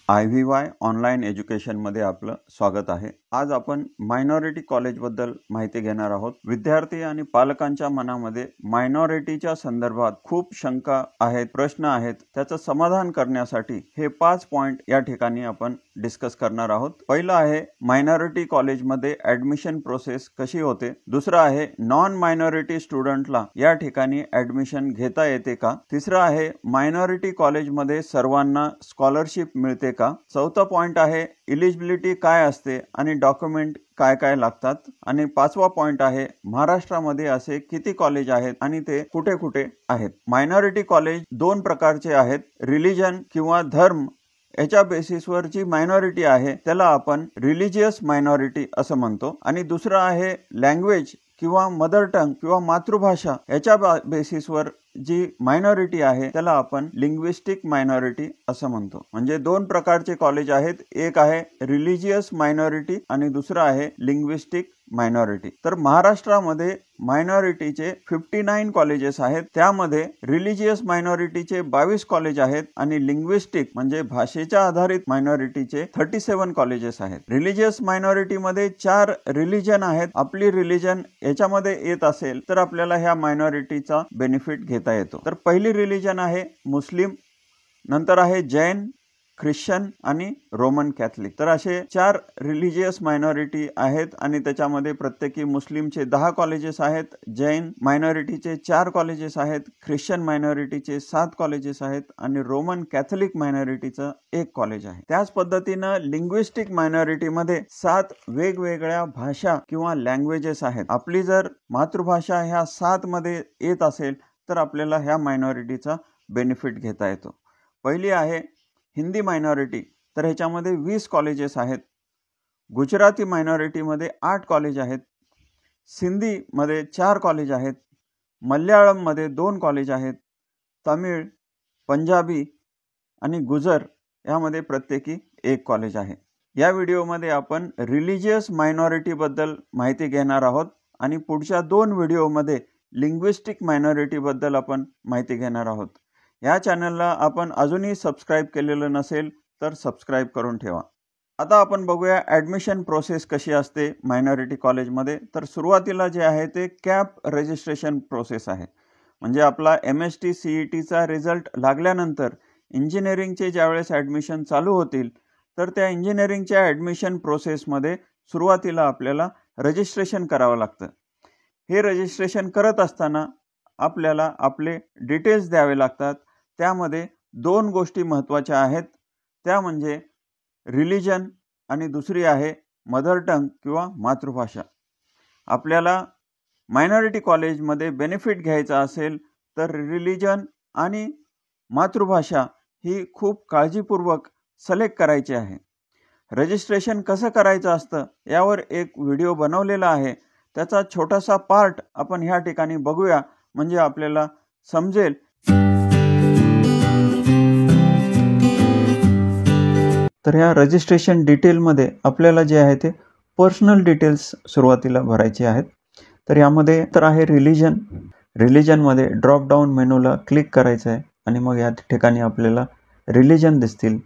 IVY online एज्युकेशनमध्ये आपलं स्वागत आहे। आज आपण मायनॉरिटी कॉलेजबद्दल माहिती घेणार आहोत। विद्यार्थी आणि पालकांच्या मनामध्ये मायनॉरिटीच्या संदर्भात खूप शंका आहेत, प्रश्न आहेत। त्याचं समाधान करण्यासाठी हे 5 पॉइंट या ठिकाणी आपण डिस्कस करणार आहोत। पहिलं आहे मायनॉरिटी कॉलेजमध्ये ॲडमिशन प्रोसेस कशी होते। दुसरं आहे नॉन मायनॉरिटी स्टुडंटला या ठिकाणी ॲडमिशन घेता येते का। तिसरं आहे मायनॉरिटी कॉलेजमध्ये सर्वांना स्कॉलरशिप मिळते का। चौथा पॉइंट आहे एलिजिबिलिटी काय असते आणि डॉक्युमेंट काय काय लागतात। आणि पाचवा पॉइंट आहे महाराष्ट्रामध्ये असे किती कॉलेज आहेत आणि ते कुठे कुठे आहेत। मायनॉरिटी कॉलेज दोन प्रकारचे आहेत, रिलीजन किंवा धर्म याच्या बेसिसवर जी मायनॉरिटी आहे त्याला आपण रिलिजियस मायनॉरिटी असं म्हणतो। आणि दुसरं आहे लँग्वेज किंवा मदर टंग किंवा मातृभाषा याच्या बेसिसवर जी मायनॉरिटी आहे त्याला आपण लिंग्विस्टिक मायनॉरिटी असं म्हणतो। म्हणजे दोन प्रकारचे कॉलेज आहेत, एक आहे रिलिजियस मायनॉरिटी आणि दुसरं आहे लिंग्विस्टिक मायनॉरिटी। तर महाराष्ट्रामध्ये मायनॉरिटीचे 59 कॉलेजेस आहेत, त्यामध्ये रिलिजियस मायनॉरिटीचे 22 कॉलेज आहेत आणि लिंग्विस्टिक म्हणजे भाषेच्या आधारित मायनॉरिटीचे 37 कॉलेजेस आहेत। रिलिजियस मायनॉरिटीमध्ये 4 रिलिजन आहेत। आपली रिलिजन याच्यामध्ये येत असेल तर आपल्याला ह्या मायनॉरिटीचा बेनिफिट घेता येतो। तर पहिली रिलिजन आहे मुस्लिम, नंतर आहे जैन, ख्रिश्चन आणि रोमन कॅथलिक। तर असे 4 रिलिजियस मायनॉरिटी आहेत आणि त्याच्यामध्ये प्रत्येकी मुस्लिमचे 10 कॉलेजेस आहेत, जैन मायनॉरिटीचे 4 कॉलेजेस आहेत, ख्रिश्चन मायनॉरिटीचे 7 कॉलेजेस आहेत आणि रोमन कॅथलिक मायनॉरिटीचं 1 कॉलेज आहे। त्याच पद्धतीनं लिंग्विस्टिक मायनॉरिटीमध्ये 7 वेगवेगळ्या भाषा किंवा लँग्वेजेस आहेत। आपली जर मातृभाषा ह्या 7 मध्ये येत असेल तर आपल्याला ह्या मायनॉरिटीचा बेनिफिट घेता येतो। पहिली आहे हिंदी मायनॉरिटी, तर ह्याच्यामध्ये 20 कॉलेजेस आहेत। गुजराती मायनॉरिटीमध्ये 8 कॉलेज आहेत, सिंधीमध्ये 4 कॉलेज आहेत, मल्याळममध्ये 2 कॉलेज आहेत, तमिळ, पंजाबी आणि गुजर यामध्ये प्रत्येकी 1 कॉलेज आहे। या व्हिडिओमध्ये आपण रिलिजियस मायनॉरिटीबद्दल माहिती घेणार आहोत आणि पुढच्या 2 व्हिडिओमध्ये लिंग्विस्टिक मायनॉरिटीबद्दल आपण माहिती घेणार आहोत। या चॅनलला आपण अजूनही सबस्क्राईब केलेलं नसेल तर सबस्क्राईब करून ठेवा। आता आपण बघूया ॲडमिशन प्रोसेस कशी असते मायनॉरिटी कॉलेजमध्ये। तर सुरुवातीला जे आहे ते कॅप रजिस्ट्रेशन प्रोसेस आहे। म्हणजे आपला MST CETचा रिझल्ट लागल्यानंतर इंजिनिअरिंगचे ज्यावेळेस ॲडमिशन चालू होतील तर त्या इंजिनिअरिंगच्या ॲडमिशन प्रोसेसमध्ये सुरुवातीला आपल्याला रजिस्ट्रेशन करावं लागतं। हे रजिस्ट्रेशन करत असताना आपल्याला आपले डिटेल्स द्यावे लागतात। त्यामध्ये 2 गोष्टी महत्त्वाच्या आहेत, त्या म्हणजे रिलिजन आणि दुसरी आहे मदर टंग किंवा मातृभाषा। आपल्याला मायनॉरिटी कॉलेजमध्ये बेनिफिट घ्यायचा असेल तर रिलिजन आणि मातृभाषा ही खूप काळजीपूर्वक सिलेक्ट करायची आहे। रजिस्ट्रेशन कसं करायचं असतं यावर एक व्हिडिओ बनवलेला आहे, त्याचा छोटासा पार्ट आपण ह्या ठिकाणी बघूया म्हणजे आपल्याला समजेल। तर या रजिस्ट्रेशन डिटेलमध्ये आपल्याला जे आहे ते पर्सनल डिटेल्स सुरुवातीला भरायचे आहेत। तर यामध्ये तर आहे रिलिजन, रिलिजनमध्ये ड्रॉप डाऊन मेनूला क्लिक करायचं आहे आणि मग या ठिकाणी आपल्याला रिलिजन दिसतील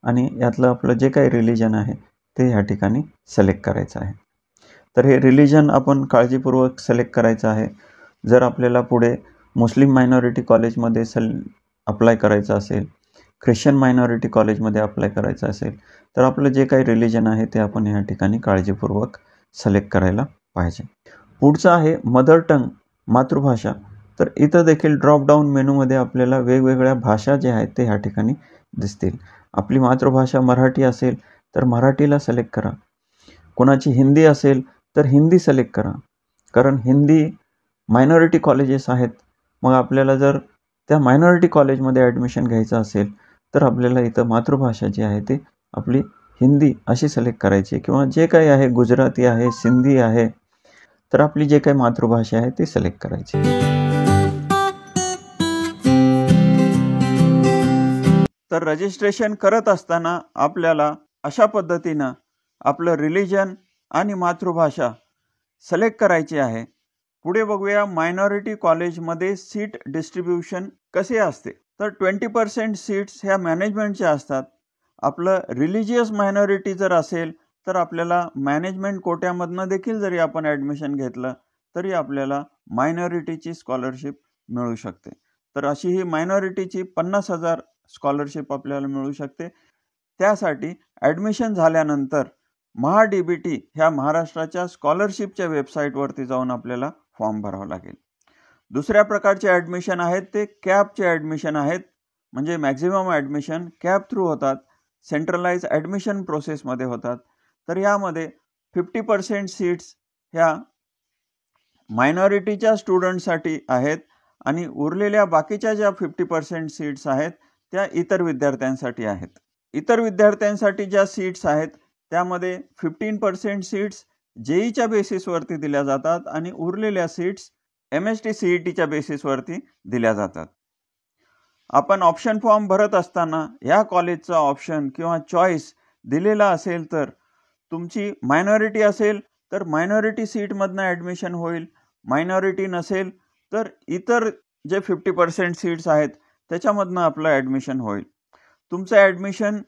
आणि यातलं आपलं जे काही रिलिजन आहे ते या ठिकाणी सिलेक्ट करायचं आहे। तर हे रिलिजन आपण काळजीपूर्वक सिलेक्ट करायचं आहे। जर आपल्याला पुढे मुस्लिम मायनॉरिटी कॉलेजमध्ये अप्लाय करायचं असेल, ख्रिश्चन मायनॉरिटी कॉलेजमध्ये अप्लाय करायचं असेल तर आपलं जे काही रिलिजन आहे ते आपण या ठिकाणी काळजीपूर्वक सिलेक्ट करायला पाहिजे। पुढचं आहे मदर टंग मातृभाषा। तर इथं देखील ड्रॉप डाऊन मेनूमध्ये आपल्याला वेगवेगळ्या भाषा ज्या आहेत ते ह्या ठिकाणी दिसतील। आपली मातृभाषा मराठी असेल तर मराठीला सिलेक्ट करा, कोणाची हिंदी असेल तर हिंदी सिलेक्ट करा, कारण हिंदी मायनॉरिटी कॉलेजेस आहेत। मग आपल्याला जर त्या मायनॉरिटी कॉलेजमध्ये ॲडमिशन घ्यायचं असेल तर आपल्याला इथं मातृभाषा जी आहे ती आपली हिंदी अशी सिलेक्ट करायची, किंवा जे काही आहे गुजराती आहे, सिंधी आहे, तर आपली जे काही मातृभाषा आहे ती सिलेक्ट करायची। तर रजिस्ट्रेशन करत असताना आपल्याला अशा पद्धतीनं आपलं रिलिजन आणि मातृभाषा सिलेक्ट करायची आहे। पुढे बघूया मायनॉरिटी कॉलेजमध्ये सीट डिस्ट्रीब्यूशन कसे असते। तर 20% सीट्स ह्या मॅनेजमेंटच्या असतात आपलं रिलिजियस मायनॉरिटी जर असेल तर आपल्याला मॅनेजमेंट कोट्यामधनं देखील जरी आपण ॲडमिशन घेतलं तरी आपल्याला मायनॉरिटीची स्कॉलरशिप मिळू शकते. तर अशी ही मायनॉरिटीची 50,000 स्कॉलरशिप आपल्याला मिळू शकते. त्यासाठी ॲडमिशन झाल्यानंतर MahaDBT ह्या महाराष्ट्राच्या स्कॉलरशिपच्या वेबसाईटवरती जाऊन आपल्याला फॉर्म भरावा लागेल. दुसऱ्या प्रकारचे ॲडमिशन आहेत ते कॅपचे ॲडमिशन आहेत. म्हणजे मॅक्झिमम ॲडमिशन कॅप थ्रू होतात, सेंट्रलाइज ॲडमिशन प्रोसेसमध्ये होतात. तर यामध्ये 50% सीट्स ह्या मायनॉरिटीच्या स्टुडंटसाठी आहेत आणि उरलेल्या बाकीच्या ज्या 50% सीट्स आहेत त्या इतर विद्यार्थ्यांसाठी आहेत. इतर विद्यार्थ्यांसाठी ज्या सीट्स आहेत त्यामध्ये 15% सीट्स जेईच्या बेसिसवरती दिल्या जातात आणि उरलेल्या सीट्स MST CETच्या बेसिसवरती दिल्या जातात. आपण ऑप्शन फॉर्म भरत असताना या कॉलेजचा ऑप्शन किंवा चॉईस दिलेला असेल तर तुमची मायनॉरिटी असेल तर मायनॉरिटी सीटमधनं ॲडमिशन होईल, मायनॉरिटी नसेल तर इतर जे 50% सीट्स आहेत त्याच्यामधनं आपलं ॲडमिशन होईल. तुमचं ॲडमिशन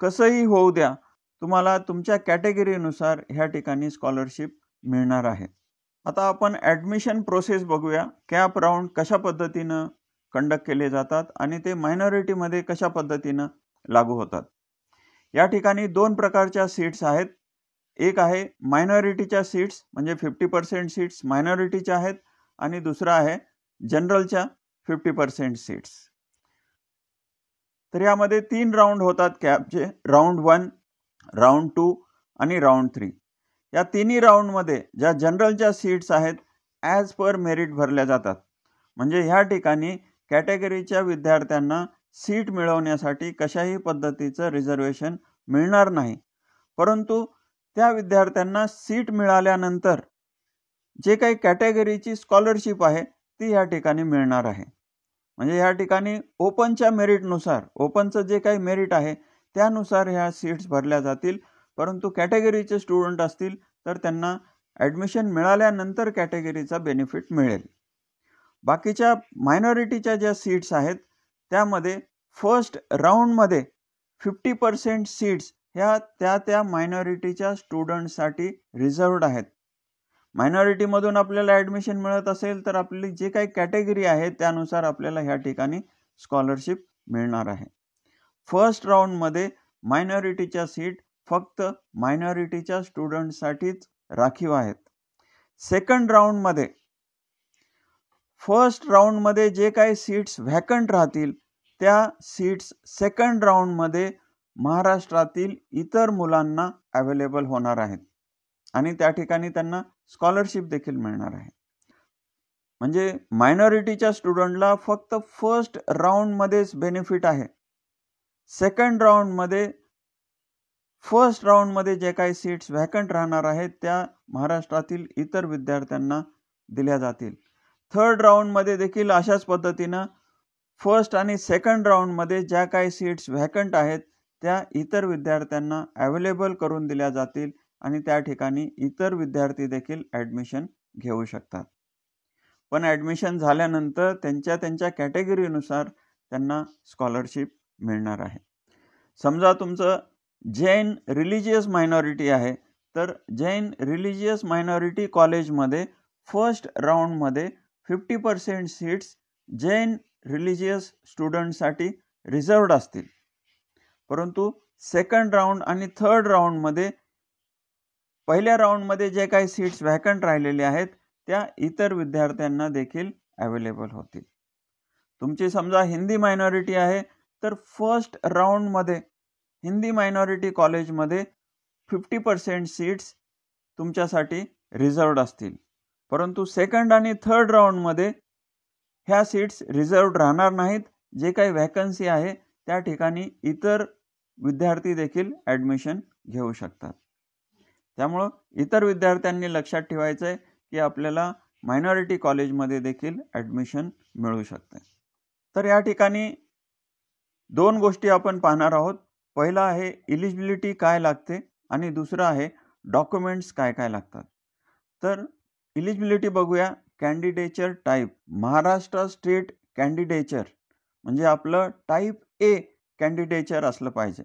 कसंही होऊ द्या, तुम्हाला तुमच्या कॅटेगरीनुसार ह्या ठिकाणी स्कॉलरशिप मिळणार आहे. आता आपण ॲडमिशन प्रोसेस बघूया. कॅप राऊंड कशा पद्धतीनं कंडक्ट केले जातात आणि ते मायनॉरिटीमध्ये कशा पद्धतीनं लागू होतात. या ठिकाणी 2 प्रकारच्या सीट्स आहेत. एक आहे मायनॉरिटीच्या सीट्स म्हणजे 50% सीट्स मायनॉरिटीच्या आहेत आणि दुसरा आहे जनरलच्या 50% सीट्स. तर यामध्ये 3 राऊंड होतात कॅपचे. राऊंड 1, राऊंड 2 आणि राऊंड 3. या तिन्ही राऊंडमध्ये ज्या जनरलच्या सीट्स आहेत ॲज पर मेरिट भरल्या जातात. म्हणजे ह्या ठिकाणी कॅटेगरीच्या विद्यार्थ्यांना सीट मिळवण्यासाठी कशाही पद्धतीचं रिझर्वेशन मिळणार नाही. परंतु त्या विद्यार्थ्यांना सीट मिळाल्यानंतर जे काही कॅटेगरीची स्कॉलरशिप आहे ती या ठिकाणी मिळणार आहे. म्हणजे या ठिकाणी ओपनच्या मेरिटनुसार, ओपनचं जे काही मेरिट आहे त्यानुसार ह्या सीट्स भरल्या जातील. परंतु कॅटेगरीचे स्टुडंट असतील तर त्यांना ॲडमिशन मिळाल्यानंतर कॅटेगरीचा बेनिफिट मिळेल. बाकीच्या मायनॉरिटीच्या ज्या सीट्स आहेत त्यामध्ये फर्स्ट राऊंडमध्ये 50% सीट्स ह्या त्या मायनॉरिटीच्या स्टुडंटसाठी रिझर्वड आहेत. मायनॉरिटीमधून आपल्याला ॲडमिशन मिळत असेल तर आपली जे काही कॅटेगरी आहे त्यानुसार आपल्याला ह्या ठिकाणी स्कॉलरशिप मिळणार आहे. फर्स्ट राऊंडमध्ये मायनॉरिटीच्या सीट फक्त मायनॉरिटीच्या स्टुडंटसाठीच राखीव आहेत. सेकंड राऊंडमध्ये फर्स्ट राऊंडमध्ये जे काही सीट्स व्हॅकंट राहतील त्या सीट्स सेकंड राऊंडमध्ये महाराष्ट्रातील इतर मुलांना अवेलेबल होणार आहेत आणि त्या ठिकाणी त्यांना स्कॉलरशिप देखील मिळणार आहे. म्हणजे मायनॉरिटीच्या स्टुडंटला फक्त फर्स्ट राऊंडमध्येच बेनिफिट आहे. सेकंड राऊंडमध्ये फर्स्ट राऊंडमध्ये जे काही सीट्स व्हॅकंट राहणार आहेत त्या महाराष्ट्रातील इतर विद्यार्थ्यांना दिल्या जातील. थर्ड राऊंडमध्ये देखील अशाच पद्धतीनं फर्स्ट आणि सेकंड राऊंडमध्ये ज्या काही सीट्स व्हॅकंट आहेत त्या इतर विद्यार्थ्यांना अवेलेबल करून दिल्या जातील आणि त्या ठिकाणी इतर विद्यार्थी देखील ॲडमिशन घेऊ शकतात. पण ॲडमिशन झाल्यानंतर त्यांच्या कॅटेगरीनुसार त्यांना स्कॉलरशिप मिळणार आहे. समजा तुमचं जैन रिलिजियस मायनॉरिटी आहे तर जैन रिलिजियस मायनॉरिटी कॉलेजमध्ये फर्स्ट राऊंडमध्ये 50% सीट्स जैन रिलिजियस स्टुडंटसाठी रिझर्वड असतील. परंतु सेकंड राऊंड आणि थर्ड राऊंडमध्ये पहिल्या राऊंडमध्ये जे काही सीट्स व्हॅकंट राहिलेले आहेत त्या इतर विद्यार्थ्यांना देखील अवेलेबल होतील. तुमची समजा हिंदी मायनॉरिटी आहे तर फर्स्ट राऊंडमध्ये हिंदी मायनॉरिटी कॉलेजमध्ये 50% सीट्स तुमच्यासाठी रिझर्वड असतील. परंतु सेकंड आणि थर्ड राऊंडमध्ये ह्या सीट्स रिझर्वड राहणार नाहीत. जे काही व्हॅकन्सी आहे त्या ठिकाणी इतर विद्यार्थी देखील ॲडमिशन घेऊ शकतात. त्यामुळं इतर विद्यार्थ्यांनी लक्षात ठेवायचं आहे की आपल्याला मायनॉरिटी कॉलेजमध्ये देखील ॲडमिशन मिळू शकते. तर या ठिकाणी 2 गोष्टी आपण पाहणार आहोत. पहिला आहे इलिजिबिलिटी काय लागते आणि दुसरं आहे डॉक्युमेंट्स काय काय लागतात. तर इलिजिबिलिटी बघूया. कॅन्डिडेचर टाईप महाराष्ट्र स्टेट कॅन्डिडेचर म्हणजे आपलं टाईप A कॅन्डिडेचर असलं पाहिजे.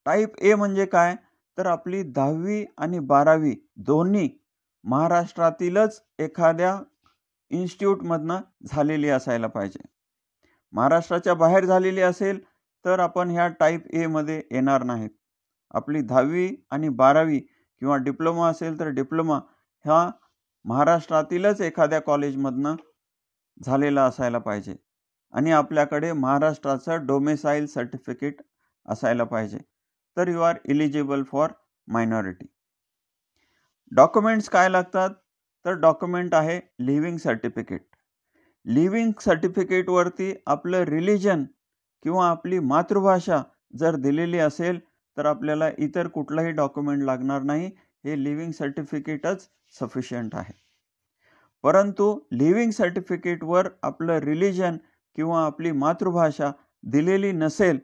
टाईप ए म्हणजे काय, तर आपली 10वी आणि 12वी दोन्ही महाराष्ट्रातीलच एखाद्या इन्स्टिट्यूटमधनं झालेली असायला पाहिजे. महाराष्ट्राच्या बाहेर झालेली असेल तर आपण ह्या टाईप ए मध्ये येणार नाहीत. आपली 10वी आणि 12वी किंवा डिप्लोमा असेल तर डिप्लोमा ह्या महाराष्ट्रातीलच एखाद्या कॉलेजमधनं झालेला असायला पाहिजे आणि आपल्याकडे महाराष्ट्राचं डोमेसाईल सर्टिफिकेट असायला पाहिजे, तर you are eligible for minority. Documents काय लागतात, तर डॉक्युमेंट आहे लिव्हिंग सर्टिफिकेट. लिव्हिंग सर्टिफिकेटवरती आपलं रिलिजन किंवा आपली मातृभाषा जर दिलेली असेल तर आपल्याला इतर कुठलाही डॉक्युमेंट लागणार नाही. हे लिव्हिंग सर्टिफिकेटच सफिशियंट आहे. परंतु लिव्हिंग सर्टिफिकेटवर आपलं रिलिजन किंवा आपली मातृभाषा दिलेली नसेल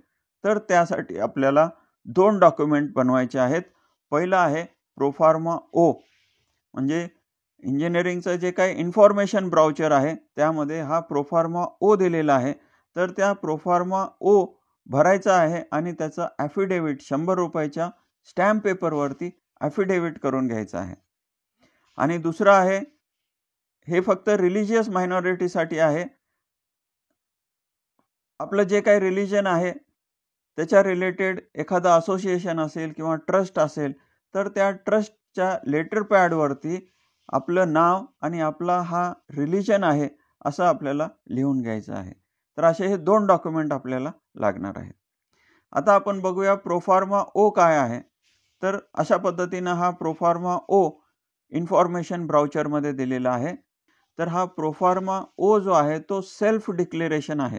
तर त्यासाठी आपल्याला 2 डॉक्युमेंट बनवायचे आहेत. पहिलं आहे प्रोफार्मा ओ, म्हणजे इंजिनिअरिंगचं जे काही इन्फॉर्मेशन ब्राउचर आहे त्यामध्ये हा प्रोफार्मा ओ दिलेला आहे. तर त्या प्रोफार्मा ओ भरायचा आहे आणि त्याचा ॲफिडेविट 100 रुपयाच्या स्टॅम्प पेपरवरती ॲफिडेविट करून घ्यायचा आहे. आणि दुसरं आहे, हे फक्त रिलिजियस मायनॉरिटीसाठी आहे. आपलं जे काही रिलिजन आहे त्याच्या रिलेटेड एखादं असोसिएशन असेल किंवा ट्रस्ट असेल तर त्या ट्रस्टच्या लेटर पॅडवरती आपलं नाव आणि आपला हा रिलिजन आहे असं आपल्याला लिहून घ्यायचं आहे. तर असे हे 2 डॉक्युमेंट आपल्याला लागणार आहेत. आता आपण बघूया प्रोफार्मा ओ काय आहे. तर अशा पद्धतीनं हा प्रोफार्मा ओ इन्फॉर्मेशन ब्राउचरमध्ये दिलेला आहे. तर हा प्रोफार्मा ओ जो आहे तो सेल्फ डिक्लेरेशन आहे,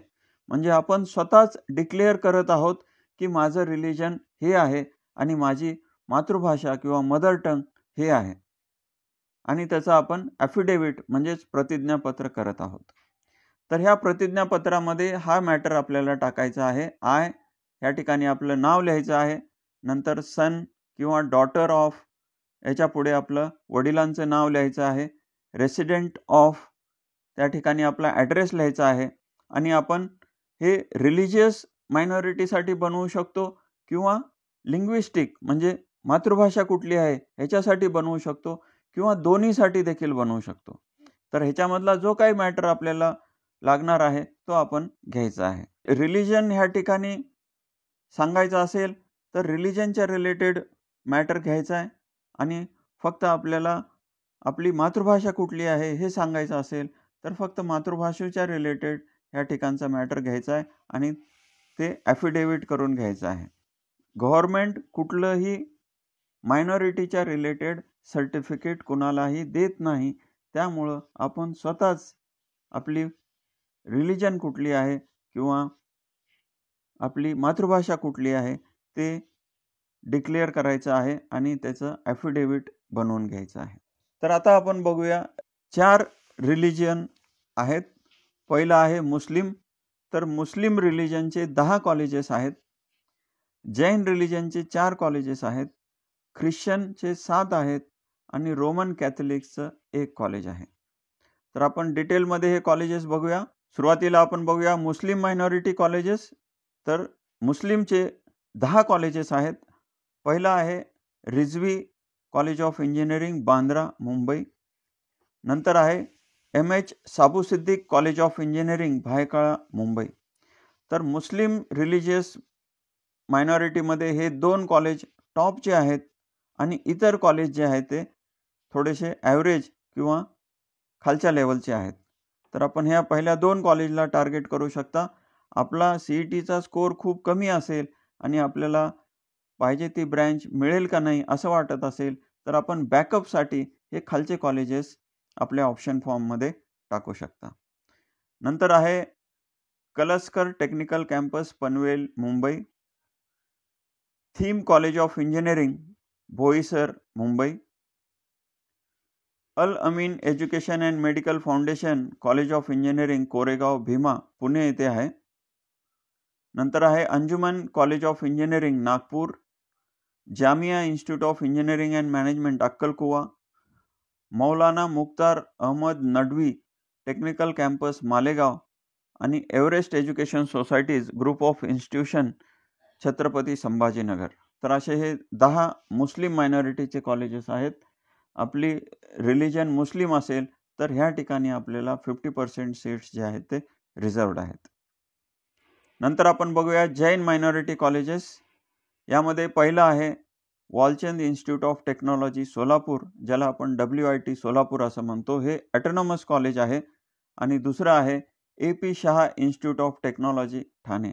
म्हणजे आपण स्वतःच डिक्लेअर करत आहोत की माझं रिलिजन हे आहे आणि माझी मातृभाषा किंवा मदर टंग हे आहे, आणि त्याचं आपण ॲफिडेविट म्हणजेच प्रतिज्ञापत्र करत आहोत. तर ह्या प्रतिज्ञापत्रामध्ये हा मॅटर आपल्याला टाकायचा आहे. आय या ठिकाणी आपलं नाव लिहायचं आहे, नंतर सन किंवा डॉटर ऑफ, याच्या पुढे आपलं वडिलांचं नाव लिहायचं आहे, रेसिडेंट ऑफ, त्या ठिकाणी आपला ॲड्रेस लिहायचा आहे. आणि आपण हे रिलिजियस मायनॉरिटीसाठी बनवू शकतो किंवा लिंग्विस्टिक म्हणजे मातृभाषा कुठली आहे ह्याच्यासाठी बनवू शकतो किंवा दोन्हीसाठी देखील बनवू शकतो. तर ह्याच्यामधला जो काही मॅटर आपल्याला लागणार आहे तो आपण घ्यायचा आहे. रिलिजन ह्या ठिकाणी सांगायचं असेल तर रिलिजनच्या रिलेटेड मॅटर घ्यायचा आहे, आणि फक्त आपल्याला आपली मातृभाषा कुठली आहे हे सांगायचं असेल तर फक्त मातृभाषेच्या रिलेटेड ह्या ठिकाणचा मॅटर घ्यायचा आहे आणि ते ॲफिडेविट करून घ्यायचं आहे. गव्हर्नमेंट कुठलंही मायनॉरिटीच्या रिलेटेड सर्टिफिकेट कोणालाही देत नाही, त्यामुळं आपण स्वतःच आपली रिलिजन कुठली आहे किंवा आपली मातृभाषा कुठली आहे ते डिक्लेअर करायचं आहे आणि त्याचं ॲफिडेविट बनवून घ्यायचं आहे. तर आता आपण बघूया 4 रिलिजन आहेत. पहिलं आहे मुस्लिम. तर मुस्लिम रिलिजनचे 10 कॉलेजेस आहेत, जैन रिलिजनचे 4 कॉलेजेस आहेत, ख्रिश्चनचे 7 आहेत आणि रोमन कॅथलिक्सचं 1 कॉलेज आहे. तर आपण डिटेलमध्ये हे कॉलेजेस बघूया. सुरुवातीला आपण बघूया मुस्लिम मायनॉरिटी कॉलेजेस. तर मुस्लिमचे 10 कॉलेजेस आहेत. पहिला आहे Rizvi college of engineering Bandra Mumbai. नंतर आहे MH Saboo Siddik college of engineering Byculla Mumbai. तर मुस्लिम रिलिजियस मायनॉरिटीमध्ये हे 2 कॉलेज टॉपचे आहेत आणि इतर कॉलेज जे आहेत ते थोडेसे ॲव्हरेज किंवा खालच्या लेवलचे आहेत. तर आपण ह्या पहिल्या 2 कॉलेजला टार्गेट करू शकता. आपला CETचा स्कोअर खूप कमी असेल आणि आपल्याला पाहिजे ती ब्रँच मिळेल का नाही असं वाटत असेल तर आपण बॅकअपसाठी हे खालचे कॉलेजेस आपल्या ऑप्शन फॉर्ममध्ये टाकू शकता. नंतर आहे Kalsekar technical campus Panvel Mumbai, Theem college of engineering Boisar Mumbai, Al Ameen education and medical foundation college of engineering Koregaon Bhima Pune येथे आहे. नंतर आहे Anjuman college of engineering Nagpur, Jamia institute of engineering and management अक्कलकुवा, मौलाना मुख्तार अहमद नडवी टेक्निकल कॅम्पस मालेगाव आणि Everest education societies group of institution Chhatrapati Sambhajinagar. तर असे हे 10 मुस्लिम मायनॉरिटीचे कॉलेजेस आहेत. आपली रिलिजन मुस्लिम असेल तर ह्या ठिकाणी आपल्याला 50% सीट्स जे आहेत ते रिझर्वड आहेत. नंतर आपण बघूया जैन मायनॉरिटी कॉलेजेस. यामध्ये पहिलं आहे Walchand institute of technology Solapur, ज्याला आपण WIT सोलापूर असं म्हणतो. हे ऑटोनॉमस कॉलेज आहे. आणि दुसरं आहे AP Shah institute of technology Thane.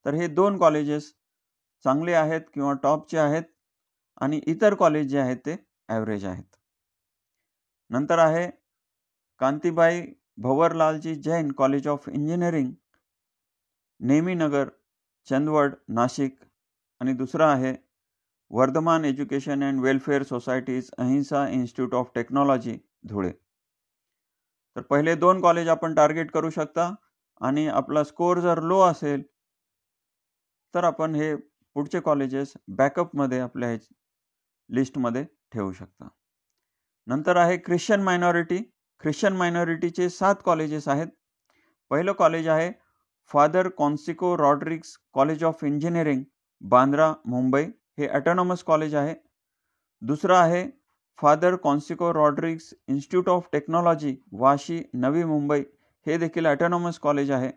तर हे 2 कॉलेजेस चांगले आहेत किंवा टॉपचे आहेत आणि इतर कॉलेज जे आहेत ते ॲव्हरेज आहेत. नंतर आहे Kantibai Bhanwarlalji Jain college of engineering Neminagar Chandwad Nashik. आणि दुसरं आहे Vardhaman education and welfare societies Ahinsa institute of technology Dhule. तर पहिले 2 कॉलेज आपण टार्गेट करू शकता आणि आपला स्कोअर जर लो असेल तर आपण हे पुढचे कॉलेजेस बॅकअपमध्ये आपल्या लिस्टमध्ये ठेवू शकता. नंतर आहे ख्रिश्चन मायनॉरिटी. ख्रिश्चन मायनॉरिटीचे 7 कॉलेजेस आहेत. पहिलं कॉलेज आहे father Conceicao Rodrigues college of engineering Bandra Mumbai. हे ऑटोनॉमस कॉलेज आहे. दुसरं आहे father Conceicao Rodrigues institute of technology Vashi Navi Mumbai. हे देखील ऑटोनॉमस कॉलेज आहे.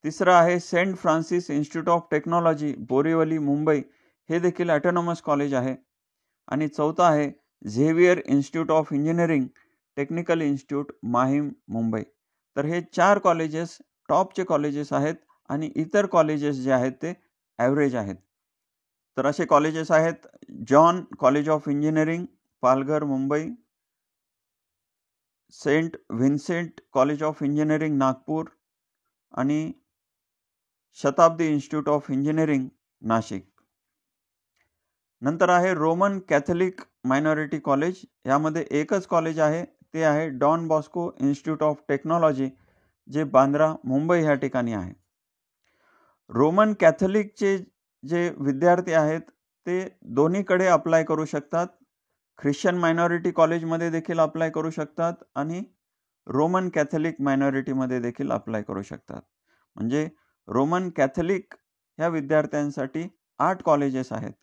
तिसरं आहे saint Francis institute of technology Borivali Mumbai. हे देखील ऑटोनॉमस कॉलेज आहे. आणि चौथं आहे Xavier institute of engineering technical institute Mahim Mumbai. तर हे 4 कॉलेजेस टॉपचे कॉलेजेस आहेत आणि इतर कॉलेजेस जे आहेत ते ॲव्हरेज आहेत. तर असे कॉलेजेस आहेत John college of engineering Palghar Mumbai, Saint Vincent college of engineering Nagpur आणि Shatabdi institute of engineering Nashik. नंतर आहे रोमन कॅथलिक मायनॉरिटी कॉलेज. यामध्ये एकच कॉलेज आहे, ते आहे Don Bosco institute of technology जे बांद्रा मुंबई ह्या ठिकाणी आहे. रोमन कॅथलिकचे जे विद्यार्थी आहेत ते दोन्हीकडे अप्लाय करू शकतात. ख्रिश्चन मायनॉरिटी कॉलेजमध्ये देखील अप्लाय करू शकतात आणि रोमन कॅथलिक मायनॉरिटीमध्ये देखील अप्लाय करू शकतात. म्हणजे रोमन कॅथलिक ह्या विद्यार्थ्यांसाठी 8 कॉलेजेस आहेत.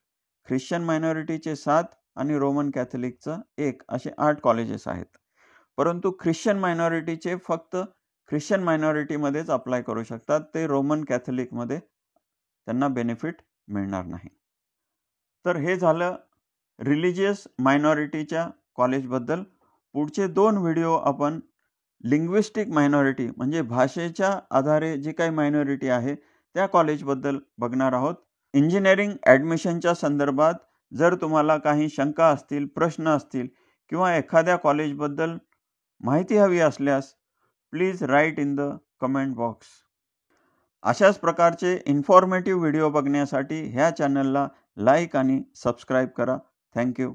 ख्रिश्चन मायनॉरिटीचे 7 आणि रोमन कॅथलिकचं 1 असे 8 कॉलेजेस आहेत. परंतु ख्रिश्चन मायनॉरिटीचे फक्त ख्रिश्चन मायनॉरिटीमध्येच अप्लाय करू शकतात. ते रोमन कॅथलिकमध्ये त्यांना बेनिफिट मिळणार नाही. तर हे झालं रिलिजियस मायनॉरिटीच्या कॉलेजबद्दल. पुढचे 2 व्हिडिओ आपण लिंग्विस्टिक मायनॉरिटी म्हणजे भाषेच्या आधारे जी काही मायनॉरिटी आहे त्या कॉलेजबद्दल बघणार आहोत. इंजिनिअरिंग ॲडमिशनच्या संदर्भात जर तुम्हाला काही शंका असतील, प्रश्न असतील किंवा एखाद्या कॉलेजबद्दल माहिती हवी असल्यास please write in the comment box. अशाच प्रकारचे इन्फॉर्मेटिव्ह व्हिडिओ बघण्यासाठी ह्या चॅनलला लाईक आणि सबस्क्राईब करा. थँक्यू.